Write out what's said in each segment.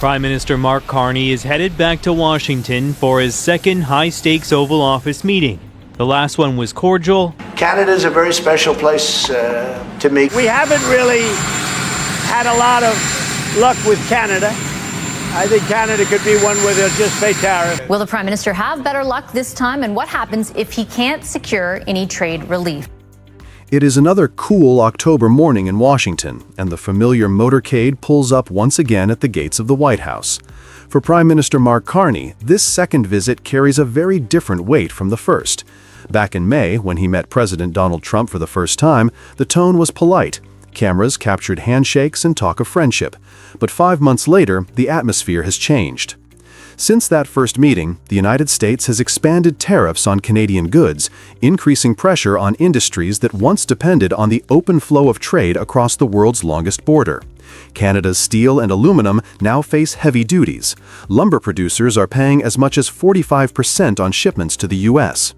Prime Minister Mark Carney is headed back to Washington for his second high-stakes Oval Office meeting. The last one was cordial. Canada's a very special place to me. We haven't really had a lot of luck with Canada. I think Canada could be one where they'll just pay tariff. Will the Prime Minister have better luck this time, and what happens if he can't secure any trade relief? It is another cool October morning in Washington, and the familiar motorcade pulls up once again at the gates of the White House. For Prime Minister Mark Carney, this second visit carries a very different weight from the first. Back in May, when he met President Donald Trump for the first time, the tone was polite. Cameras captured handshakes and talk of friendship. But 5 months later, the atmosphere has changed. Since that first meeting, the United States has expanded tariffs on Canadian goods, increasing pressure on industries that once depended on the open flow of trade across the world's longest border. Canada's steel and aluminum now face heavy duties. Lumber producers are paying as much as 45% on shipments to the U.S.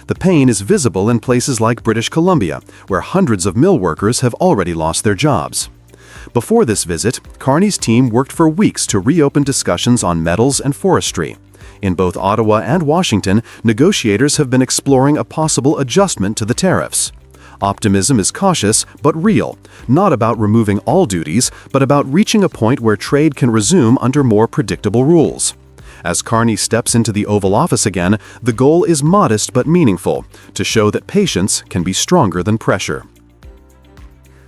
The pain is visible in places like British Columbia, where hundreds of mill workers have already lost their jobs. Before this visit, Carney's team worked for weeks to reopen discussions on metals and forestry. In both Ottawa and Washington, negotiators have been exploring a possible adjustment to the tariffs. Optimism is cautious but real, not about removing all duties, but about reaching a point where trade can resume under more predictable rules. As Carney steps into the Oval Office again, the goal is modest but meaningful, to show that patience can be stronger than pressure.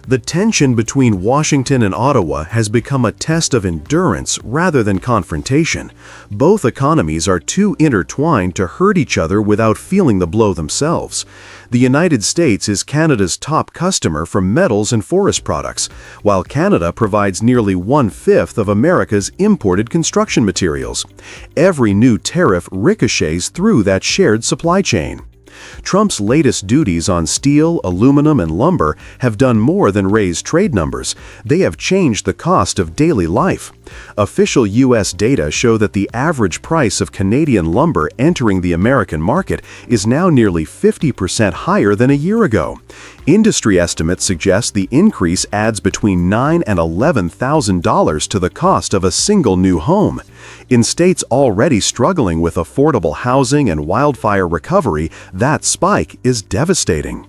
The tension between Washington and Ottawa has become a test of endurance rather than confrontation. Both economies are too intertwined to hurt each other without feeling the blow themselves. The United States is Canada's top customer for metals and forest products, while Canada provides nearly 1/5 of America's imported construction materials. Every new tariff ricochets through that shared supply chain. Trump's latest duties on steel, aluminum, and lumber have done more than raise trade numbers. They have changed the cost of daily life. Official U.S. data show that the average price of Canadian lumber entering the American market is now nearly 50% higher than a year ago. Industry estimates suggest the increase adds between $9,000 and $11,000 to the cost of a single new home. In states already struggling with affordable housing and wildfire recovery, that spike is devastating.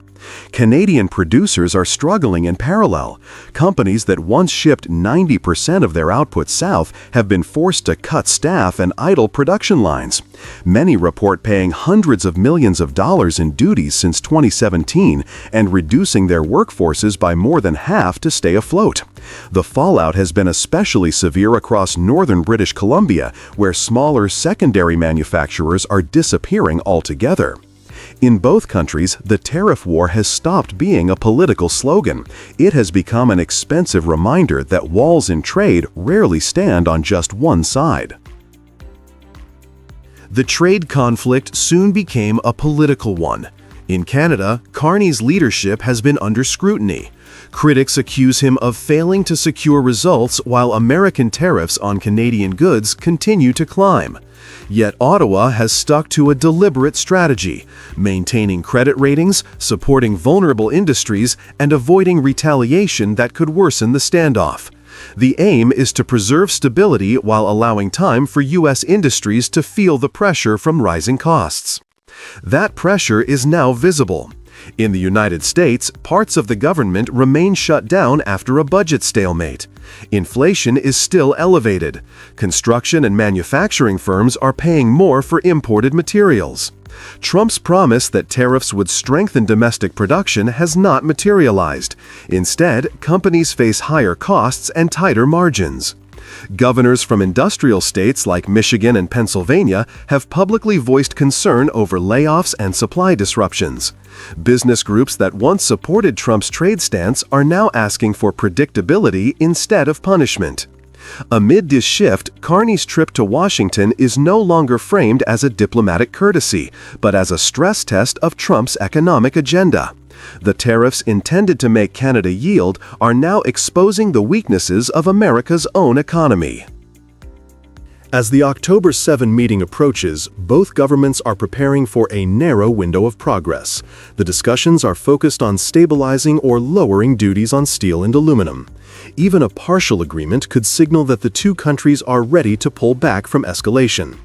Canadian producers are struggling in parallel. Companies that once shipped 90% of their output south have been forced to cut staff and idle production lines. Many report paying hundreds of millions of dollars in duties since 2017 and reducing their workforces by more than half to stay afloat. The fallout has been especially severe across northern British Columbia, where smaller secondary manufacturers are disappearing altogether. In both countries, the tariff war has stopped being a political slogan. It has become an expensive reminder that walls in trade rarely stand on just one side. The trade conflict soon became a political one. In Canada, Carney's leadership has been under scrutiny. Critics accuse him of failing to secure results while American tariffs on Canadian goods continue to climb. Yet Ottawa has stuck to a deliberate strategy, maintaining credit ratings, supporting vulnerable industries, and avoiding retaliation that could worsen the standoff. The aim is to preserve stability while allowing time for U.S. industries to feel the pressure from rising costs. That pressure is now visible. In the United States, parts of the government remain shut down after a budget stalemate. Inflation is still elevated. Construction and manufacturing firms are paying more for imported materials. Trump's promise that tariffs would strengthen domestic production has not materialized. Instead, companies face higher costs and tighter margins. Governors from industrial states like Michigan and Pennsylvania have publicly voiced concern over layoffs and supply disruptions. Business groups that once supported Trump's trade stance are now asking for predictability instead of punishment. Amid this shift, Carney's trip to Washington is no longer framed as a diplomatic courtesy, but as a stress test of Trump's economic agenda. The tariffs intended to make Canada yield are now exposing the weaknesses of America's own economy. As the October 7 meeting approaches, both governments are preparing for a narrow window of progress. The discussions are focused on stabilizing or lowering duties on steel and aluminum. Even a partial agreement could signal that the two countries are ready to pull back from escalation.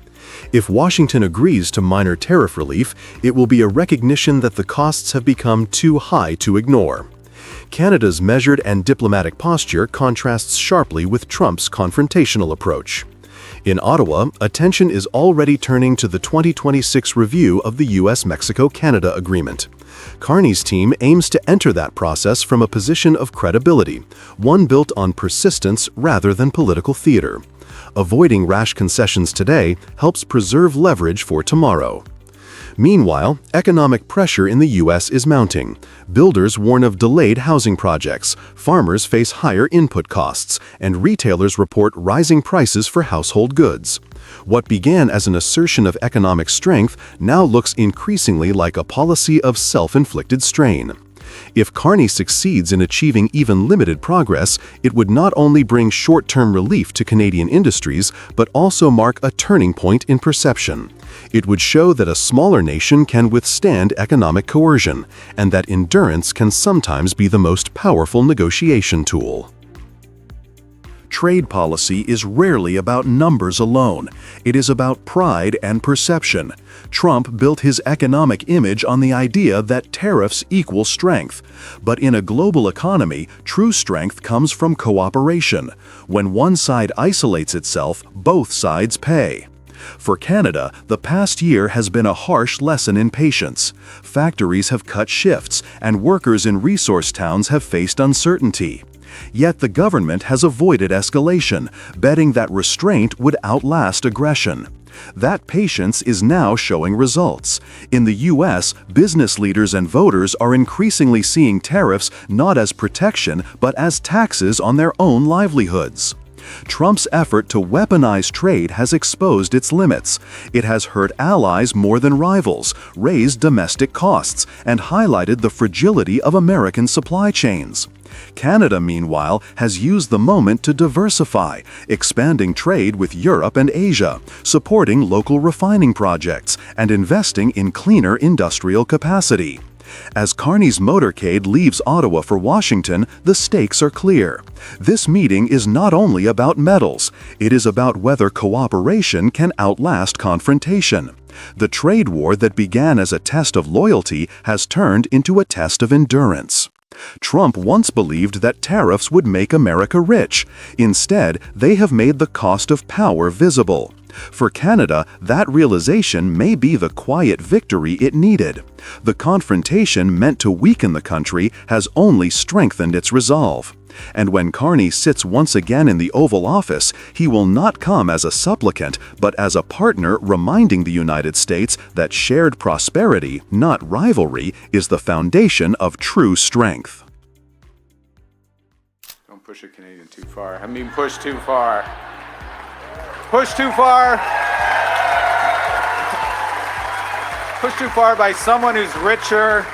If Washington agrees to minor tariff relief, it will be a recognition that the costs have become too high to ignore. Canada's measured and diplomatic posture contrasts sharply with Trump's confrontational approach. In Ottawa, attention is already turning to the 2026 review of the US-Mexico-Canada agreement. Carney's team aims to enter that process from a position of credibility, one built on persistence rather than political theater. Avoiding rash concessions today helps preserve leverage for tomorrow. Meanwhile, economic pressure in the U.S. is mounting. Builders warn of delayed housing projects, farmers face higher input costs, and retailers report rising prices for household goods. What began as an assertion of economic strength now looks increasingly like a policy of self-inflicted strain. If Carney succeeds in achieving even limited progress, it would not only bring short-term relief to Canadian industries, but also mark a turning point in perception. It would show that a smaller nation can withstand economic coercion, and that endurance can sometimes be the most powerful negotiation tool. Trade policy is rarely about numbers alone. It is about pride and perception. Trump built his economic image on the idea that tariffs equal strength. But in a global economy, true strength comes from cooperation. When one side isolates itself, both sides pay. For Canada, the past year has been a harsh lesson in patience. Factories have cut shifts, and workers in resource towns have faced uncertainty. Yet the government has avoided escalation, betting that restraint would outlast aggression. That patience is now showing results. In the U.S., business leaders and voters are increasingly seeing tariffs not as protection, but as taxes on their own livelihoods. Trump's effort to weaponize trade has exposed its limits. It has hurt allies more than rivals, raised domestic costs, and highlighted the fragility of American supply chains. Canada, meanwhile, has used the moment to diversify, expanding trade with Europe and Asia, supporting local refining projects, and investing in cleaner industrial capacity. As Carney's motorcade leaves Ottawa for Washington, the stakes are clear. This meeting is not only about metals, it is about whether cooperation can outlast confrontation. The trade war that began as a test of loyalty has turned into a test of endurance. Trump once believed that tariffs would make America rich. Instead, they have made the cost of power visible. For Canada, that realization may be the quiet victory it needed. The confrontation meant to weaken the country has only strengthened its resolve. And when Carney sits once again in the Oval Office, he will not come as a supplicant, but as a partner reminding the United States that shared prosperity, not rivalry, is the foundation of true strength. Don't push a Canadian too far. I mean, push too far. Push too far. Push too far by someone who's richer,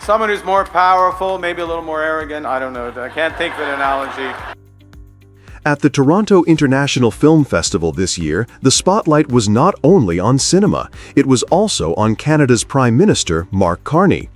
someone who's more powerful, maybe a little more arrogant. I don't know. I can't think of an analogy. At the Toronto International Film Festival this year, the spotlight was not only on cinema, it was also on Canada's Prime Minister Mark Carney.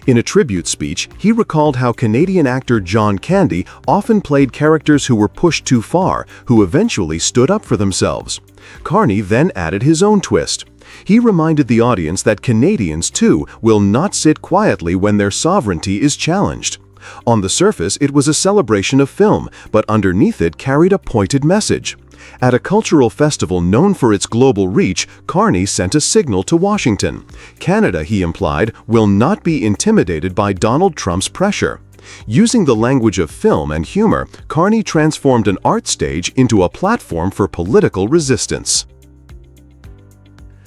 In a tribute speech, he recalled how Canadian actor John Candy often played characters who were pushed too far, who eventually stood up for themselves. Carney then added his own twist. He reminded the audience that Canadians, too, will not sit quietly when their sovereignty is challenged. On the surface, it was a celebration of film, but underneath it carried a pointed message. At a cultural festival known for its global reach, Carney sent a signal to Washington. Canada, he implied, will not be intimidated by Donald Trump's pressure. Using the language of film and humor, Carney transformed an art stage into a platform for political resistance.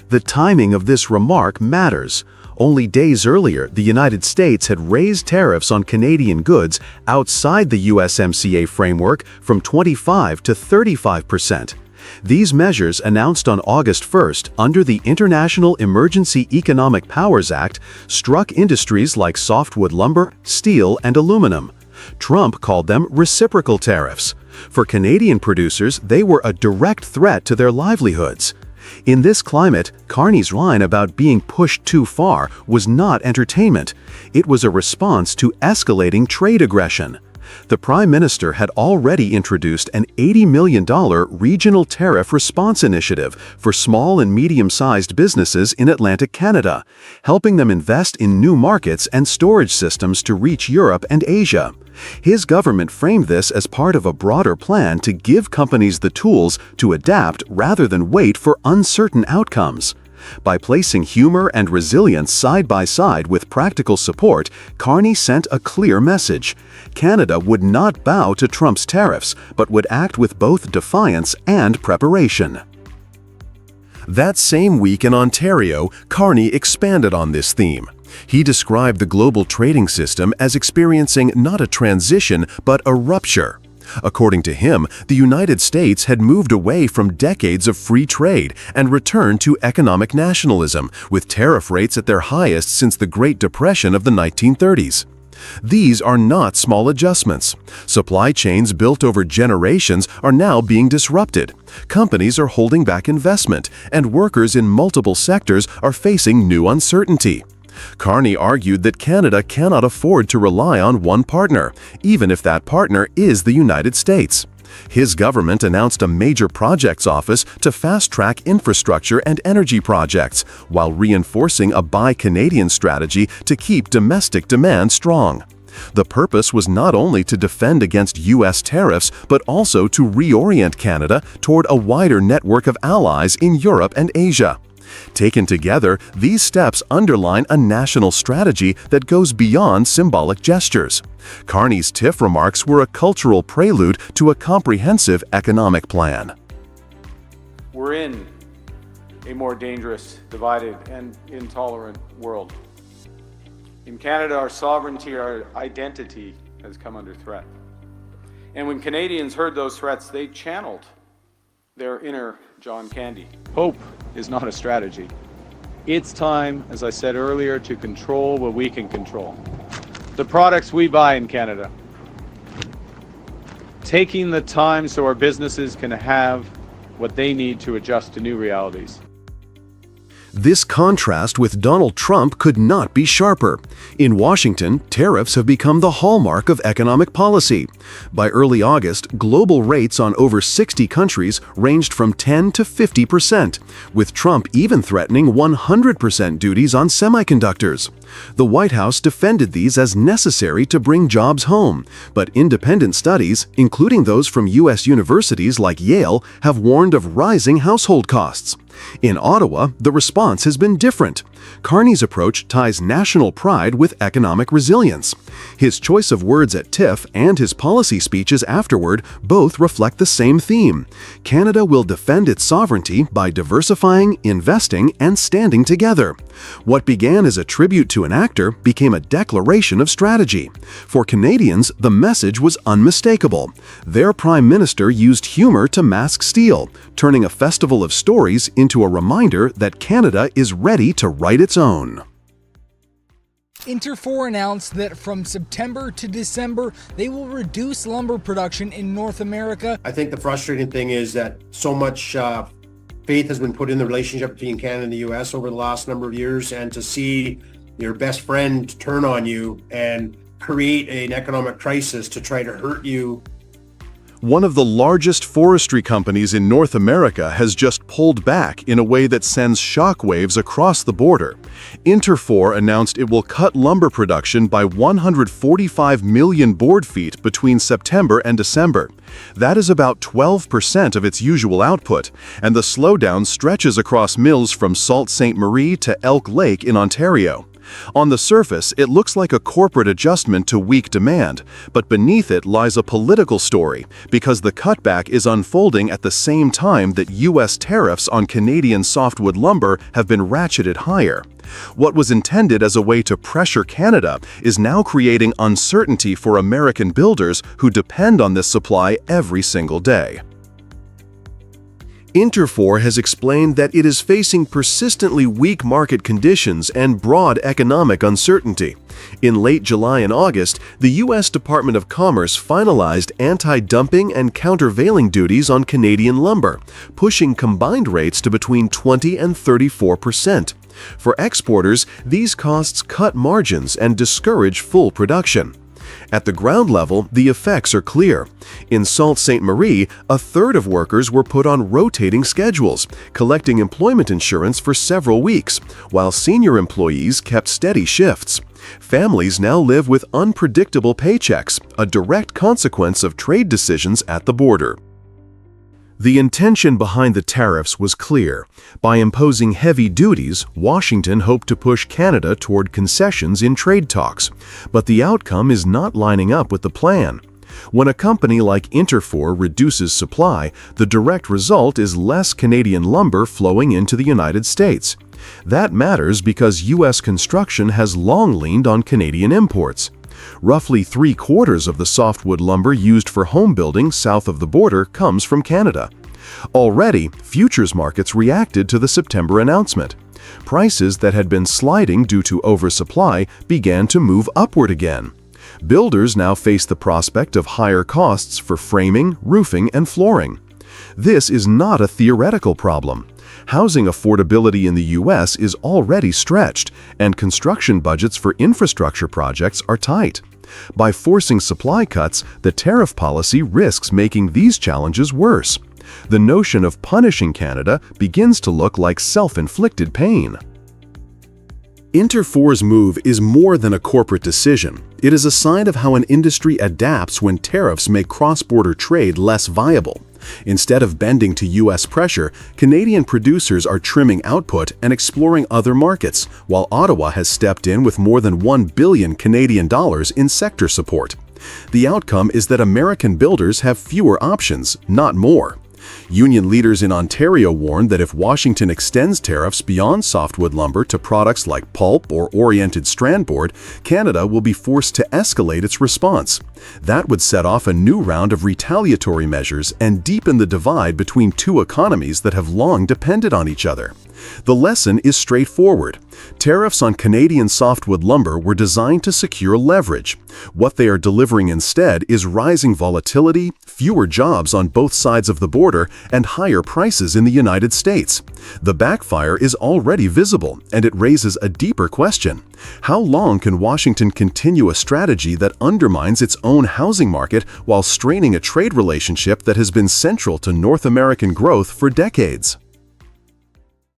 The timing of this remark matters. Only days earlier, the United States had raised tariffs on Canadian goods outside the USMCA framework from 25% to 35%. These measures, announced on August 1st under the International Emergency Economic Powers Act, struck industries like softwood lumber, steel, and aluminum. Trump called them reciprocal tariffs. For Canadian producers, they were a direct threat to their livelihoods. In this climate, Carney's line about being pushed too far was not entertainment. It was a response to escalating trade aggression. The Prime Minister had already introduced an $80 million regional tariff response initiative for small and medium-sized businesses in Atlantic Canada, helping them invest in new markets and storage systems to reach Europe and Asia. His government framed this as part of a broader plan to give companies the tools to adapt rather than wait for uncertain outcomes. By placing humor and resilience side by side with practical support, Carney sent a clear message. Canada would not bow to Trump's tariffs, but would act with both defiance and preparation. That same week in Ontario, Carney expanded on this theme. He described the global trading system as experiencing not a transition, but a rupture. According to him, the United States had moved away from decades of free trade and returned to economic nationalism, with tariff rates at their highest since the Great Depression of the 1930s. These are not small adjustments. Supply chains built over generations are now being disrupted. Companies are holding back investment, and workers in multiple sectors are facing new uncertainty. Carney argued that Canada cannot afford to rely on one partner, even if that partner is the United States. His government announced a major projects office to fast-track infrastructure and energy projects, while reinforcing a Buy Canadian strategy to keep domestic demand strong. The purpose was not only to defend against U.S. tariffs, but also to reorient Canada toward a wider network of allies in Europe and Asia. Taken together, these steps underline a national strategy that goes beyond symbolic gestures. Carney's TIF remarks were a cultural prelude to a comprehensive economic plan. We're in a more dangerous, divided, and intolerant world. In Canada, our sovereignty, our identity has come under threat. And when Canadians heard those threats, they channeled their inner John Candy. Hope is not a strategy. It's time, as I said earlier, to control what we can control. The products we buy in Canada. Taking the time so our businesses can have what they need to adjust to new realities. This contrast with Donald Trump could not be sharper. In Washington, tariffs have become the hallmark of economic policy. By early August, global rates on over 60 countries ranged from 10 to 50%, with Trump even threatening 100% duties on semiconductors. The White House defended these as necessary to bring jobs home, but independent studies, including those from U.S. universities like Yale, have warned of rising household costs. In Ottawa, the response has been different. Carney's approach ties national pride with economic resilience. His choice of words at TIFF and his policy speeches afterward both reflect the same theme. Canada will defend its sovereignty by diversifying, investing, and standing together. What began as a tribute to an actor became a declaration of strategy. For Canadians, the message was unmistakable. Their Prime Minister used humor to mask steel, turning a festival of stories into a reminder that Canada is ready to write its own. Interfor announced that from September to December, they will reduce lumber production in North America. I think the frustrating thing is that so much faith has been put in the relationship between Canada and the U.S. over the last number of years, and to see your best friend turn on you and create an economic crisis to try to hurt you. One of the largest forestry companies in North America has just pulled back in a way that sends shockwaves across the border. Interfor announced it will cut lumber production by 145 million board feet between September and December. That is about 12% of its usual output, and the slowdown stretches across mills from Sault Ste. Marie to Elk Lake in Ontario. On the surface, it looks like a corporate adjustment to weak demand, but beneath it lies a political story, because the cutback is unfolding at the same time that U.S. tariffs on Canadian softwood lumber have been ratcheted higher. What was intended as a way to pressure Canada is now creating uncertainty for American builders who depend on this supply every single day. Interfor has explained that it is facing persistently weak market conditions and broad economic uncertainty. In late July and August, the U.S. Department of Commerce finalized anti-dumping and countervailing duties on Canadian lumber, pushing combined rates to between 20 and 34%. For exporters, these costs cut margins and discourage full production. At the ground level, the effects are clear. In Sault Ste. Marie, a third of workers were put on rotating schedules, collecting employment insurance for several weeks, while senior employees kept steady shifts. Families now live with unpredictable paychecks, a direct consequence of trade decisions at the border. The intention behind the tariffs was clear. By imposing heavy duties, Washington hoped to push Canada toward concessions in trade talks. But the outcome is not lining up with the plan. When a company like Interfor reduces supply, the direct result is less Canadian lumber flowing into the United States. That matters because U.S. construction has long leaned on Canadian imports. Roughly 3/4 of the softwood lumber used for home building south of the border comes from Canada. Already, futures markets reacted to the September announcement. Prices that had been sliding due to oversupply began to move upward again. Builders now face the prospect of higher costs for framing, roofing, and flooring. This is not a theoretical problem. Housing affordability in the U.S. is already stretched, and construction budgets for infrastructure projects are tight. By forcing supply cuts, the tariff policy risks making these challenges worse. The notion of punishing Canada begins to look like self-inflicted pain. Interfor's move is more than a corporate decision. It is a sign of how an industry adapts when tariffs make cross-border trade less viable. Instead of bending to U.S. pressure, Canadian producers are trimming output and exploring other markets, while Ottawa has stepped in with more than $1 billion Canadian dollars in sector support. The outcome is that American builders have fewer options, not more. Union leaders in Ontario warned that if Washington extends tariffs beyond softwood lumber to products like pulp or oriented strand board, Canada will be forced to escalate its response. That would set off a new round of retaliatory measures and deepen the divide between two economies that have long depended on each other. The lesson is straightforward. Tariffs on Canadian softwood lumber were designed to secure leverage. What they are delivering instead is rising volatility, fewer jobs on both sides of the border, and higher prices in the United States. The backfire is already visible, and it raises a deeper question. How long can Washington continue a strategy that undermines its own housing market while straining a trade relationship that has been central to North American growth for decades?